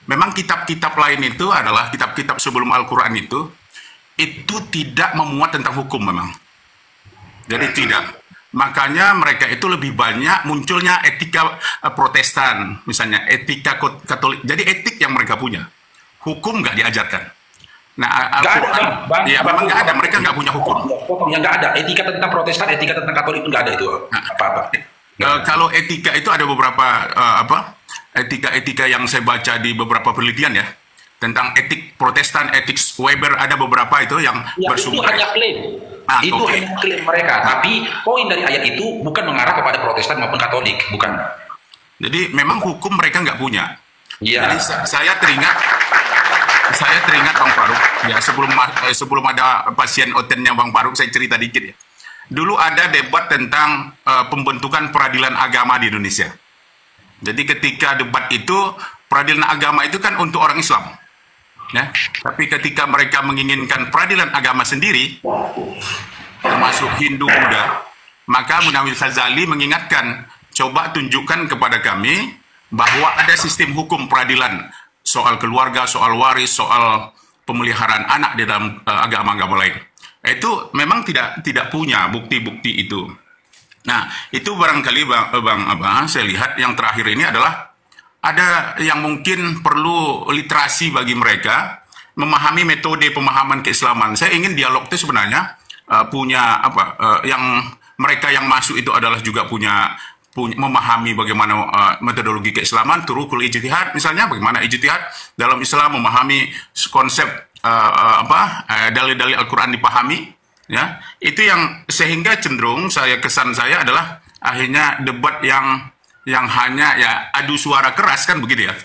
memang kitab-kitab lain itu adalah kitab-kitab sebelum Al-Quran itu tidak memuat tentang hukum memang. Jadi tidak. Makanya mereka itu lebih banyak munculnya etika Protestan, misalnya etika Katolik. Jadi etik yang mereka punya, hukum nggak diajarkan. Nah, Nggak ada, Al-Quran, ya memang nggak ada. Mereka nggak punya hukum. Yang nggak ada etika tentang Protestan, etika tentang Katolik itu nggak ada itu apa-apa. Kalau etika itu ada beberapa etika-etika yang saya baca di beberapa penelitian ya tentang etik Protestan, etik Weber, ada beberapa itu yang Ya, bersumber. itu hanya klaim. Itu okay. hanya klaim mereka. Tapi poin dari ayat itu bukan mengarah kepada Protestan maupun Katolik, bukan. Jadi memang hukum mereka nggak punya. Iya. Jadi saya teringat Bang Faruk ya, sebelum ada pasien otennya Bang Faruk, saya cerita dikit ya. Dulu ada debat tentang pembentukan peradilan agama di Indonesia. Jadi ketika debat itu, peradilan agama itu kan untuk orang Islam. Ya, tapi ketika mereka menginginkan peradilan agama sendiri, termasuk Hindu, Buddha, maka Munawir Ghazali mengingatkan, coba tunjukkan kepada kami bahwa ada sistem hukum peradilan soal keluarga, soal waris, soal pemeliharaan anak di dalam agama-agama lain. Itu memang tidak punya bukti-bukti itu. Nah, itu barangkali Bang Abang, saya lihat yang terakhir ini adalah ada yang mungkin perlu literasi bagi mereka memahami metode pemahaman keislaman. Saya ingin dialog itu sebenarnya punya yang mereka yang masuk itu adalah juga punya memahami bagaimana metodologi keislaman, turukul ijtihad misalnya, bagaimana ijtihad dalam Islam, memahami konsep dalil-dalil Al-Quran dipahami, ya. Itu yang sehingga cenderung kesan saya adalah akhirnya debat yang hanya ya adu suara keras kan begitu ya.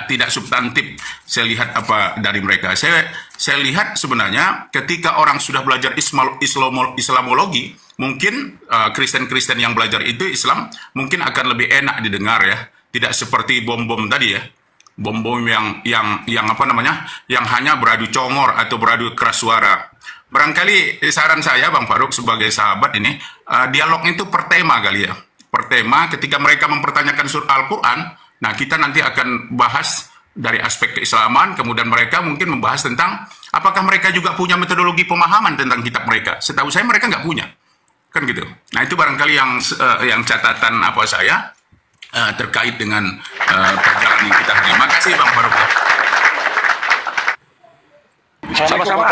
Tidak substantif saya lihat apa dari mereka. Saya lihat sebenarnya ketika orang sudah belajar Islamologi, mungkin Kristen-Kristen yang belajar itu Islam mungkin akan lebih enak didengar ya. Tidak seperti bom-bom tadi ya. Bom-bom yang apa namanya? Yang hanya beradu congor atau beradu keras suara. Barangkali saran saya Bang Faruk sebagai sahabat ini, dialognya itu per tema kali ya. Per tema ketika mereka mempertanyakan surah Al-Quran, nah kita nanti akan bahas dari aspek keislaman, kemudian mereka mungkin membahas tentang apakah mereka juga punya metodologi pemahaman tentang kitab mereka. Setahu saya mereka nggak punya. Kan gitu. Nah itu barangkali yang catatan apa saya terkait dengan perjalanan kita hari. Terima kasih Bang Faruk. Sama-sama.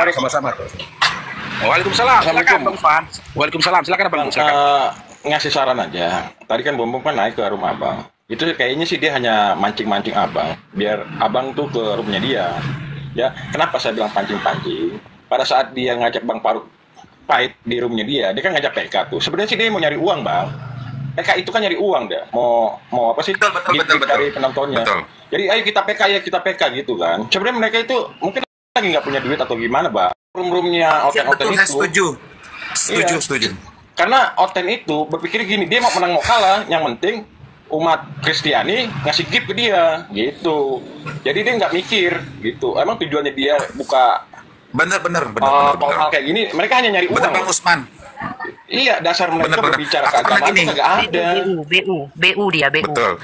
Waalaikumsalam. Silakan Bang Fan. Waalaikumsalam. Silakan Bang. Ngasih saran aja. Tadi kan Bom kan naik ke rumah Abang. Itu kayaknya sih dia hanya mancing-mancing Abang, biar Abang tuh ke rumahnya dia. Ya, kenapa saya bilang pancing-pancing? Pada saat dia ngajak Bang Faruk fight di rumahnya dia kan ngajak PK tuh. Sebenarnya sih dia mau nyari uang, Bang. PK itu kan nyari uang dah. Mau apa sih? Betul. Dari penontonnya. Betul. Jadi ayo kita PK gitu kan. Sebenarnya mereka itu mungkin lagi nggak punya duit atau gimana, Bang. Room-roomnya oten-oten itu. Setuju. Karena Oten itu berpikir gini, dia mau menang mau kalah, yang penting umat Kristiani ngasih gift ke dia, gitu. Jadi dia nggak mikir, gitu. Emang tujuannya dia buka Bener. hal kayak gini, mereka hanya nyari uang. Bener Bang Usman. Iya, dasar mereka berbicara keagamaan itu nggak ada. BU dia, BU. Betul.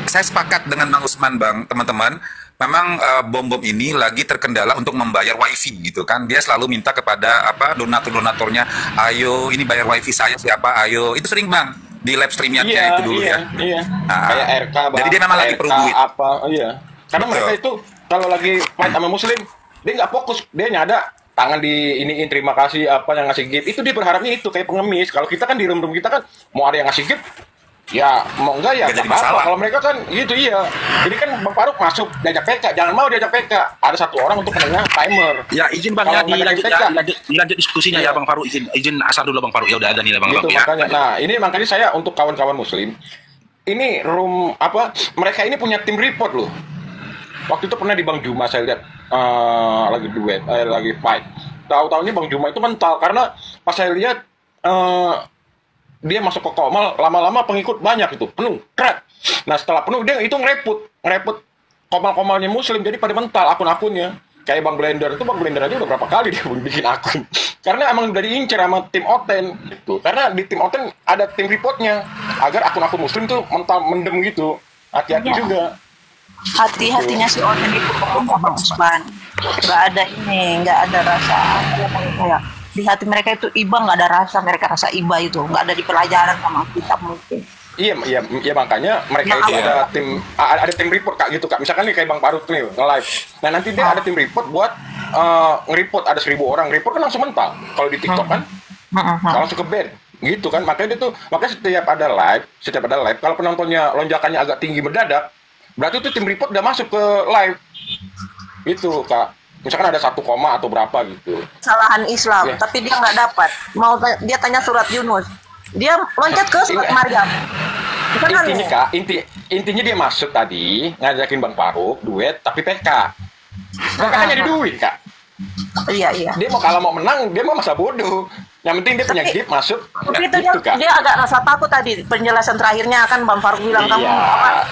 Saya sepakat dengan Bang Usman, Bang, teman-teman. Memang bom-bom ini lagi terkendala untuk membayar wifi gitu kan. Dia selalu minta kepada donatur-donaturnya, ayo ini bayar wifi saya siapa, ayo. Itu sering Bang di live streamnya itu dulu ya. Iya. Nah, kayak RK Bang. jadi dia memang lagi perlu duit. Iya. Karena Betul. mereka itu kalau lagi fight sama Muslim, dia nggak fokus, dia nyada tangan di iniin terima kasih apa yang ngasih gift. Itu dia berharapnya itu kayak pengemis. Kalau kita kan di room-room kita kan mau ada yang ngasih gift, ya mau enggak ya Nggak jadi apa-apa. masalah. Kalau mereka kan gitu iya. Jadi kan Bang Faruk masuk diajak PK, jangan mau diajak PK. Ada satu orang untuk menengah timer. Ya izin Bang Kalau ya dilanjut diskusinya Iya. ya Bang Faruk, izin asal dulu Bang Faruk. Ya udah ada nilai Bang Gitu Faruk ya. makanya. Nah, ini makanya saya untuk kawan-kawan muslim, ini room mereka ini punya tim report loh. Waktu itu pernah di Bang Juma saya lihat lagi duet, lagi fight. Tahu-tahunya Bang Juma itu mental karena pas saya lihat dia masuk ke Komal, lama-lama pengikut banyak itu, penuh, keret. Nah setelah penuh dia itu ngereput Komal-Komalnya muslim, jadi pada mental akun-akunnya. Kayak Bang Blender aja udah berapa kali dia bikin akun. Karena emang udah diincar sama tim Oten gitu. Karena di tim Oten ada tim reportnya agar akun-akun muslim tuh mental mendem gitu. Hati-hati juga. hati-hatinya si Oten itu pokoknya Bang Usman. Nggak ada ini, nggak ada rasa apa namanya, kayak di hati mereka itu iba, nggak ada rasa, mereka rasa iba itu nggak ada di pelajaran sama kita mungkin. Iya, iya, iya, makanya mereka itu ada tim report Kak gitu Kak. Misalkan nih kayak Bang Paruk nih nge-live. Nah, nanti dia ada tim report buat nge-report, ada 1.000 orang. Report kan langsung mental. Kalau di TikTok kan langsung ke ban. Gitu kan. Makanya setiap ada live, kalau penontonnya lonjakannya agak tinggi mendadak, berarti itu tim report udah masuk ke live. Gitu Kak. Misalkan ada 1 koma atau berapa gitu. Kesalahan Islam, tapi dia nggak dapat. Dia tanya surat Yunus. Dia loncat ke surat Maryam. Intinya Kak, intinya dia masuk tadi ngajakin Bang Paruk duet tapi PK. PK kan jadi duit Kak. Iya. Dia kalau mau menang dia mau masa bodoh. Yang penting dia punya gift masuk. Tapi itu gitu, Kak. dia agak rasa takut tadi penjelasan terakhirnya kan Bang Paruk bilang kamu apa?